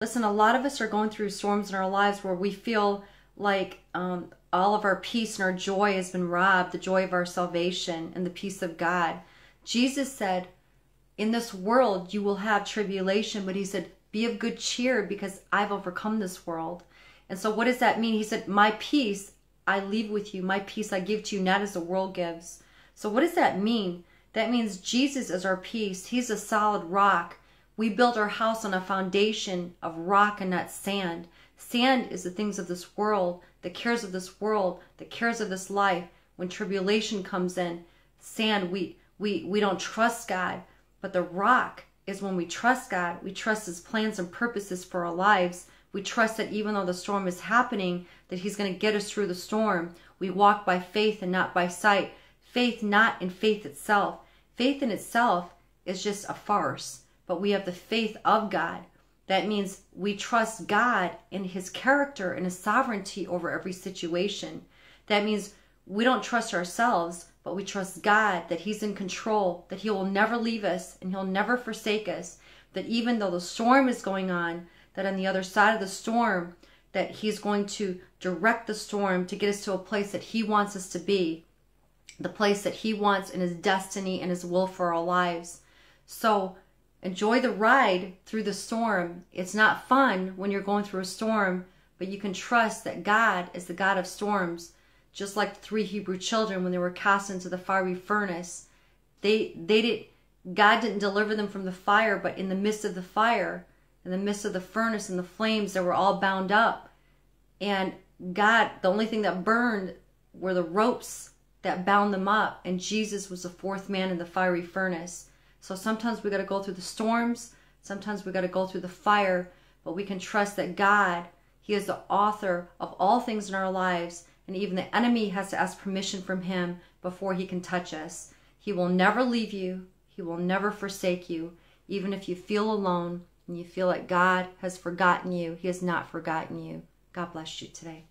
Listen, a lot of us are going through storms in our lives where we feel like all of our peace and our joy has been robbed, the joy of our salvation and the peace of God. Jesus said, in this world you will have tribulation, but he said, be of good cheer because I've overcome this world. And so what does that mean? He said, my peace I leave with you, my peace I give to you, not as the world gives. So what does that mean? That means Jesus is our peace. He's a solid rock. We build our house on a foundation of rock and not sand. Sand is the things of this world, the cares of this world, the cares of this life. When tribulation comes in, sand, we don't trust God. But the rock is when we trust God. We trust his plans and purposes for our lives. We trust that even though the storm is happening, that he's going to get us through the storm. We walk by faith and not by sight. Faith not in faith itself. Faith in itself is just a farce. But we have the faith of God. That means we trust God in his character and his sovereignty over every situation. That means we don't trust ourselves, but we trust God that he's in control, that he will never leave us and he'll never forsake us. That even though the storm is going on, that on the other side of the storm, that he's going to direct the storm to get us to a place that he wants us to be, the place that he wants in his destiny and his will for our lives. So enjoy the ride through the storm. It's not fun when you're going through a storm, but you can trust that God is the God of storms. Just like the 3 Hebrew children when they were cast into the fiery furnace, God didn't deliver them from the fire, but in the midst of the fire, in the midst of the furnace and the flames, they were all bound up. And God, the only thing that burned were the ropes that bound them up. And Jesus was the 4th man in the fiery furnace. So sometimes we got to go through the storms. Sometimes we got to go through the fire. But we can trust that God, he is the author of all things in our lives. And even the enemy has to ask permission from him before he can touch us. He will never leave you. He will never forsake you. Even if you feel alone and you feel like God has forgotten you, he has not forgotten you. God bless you today.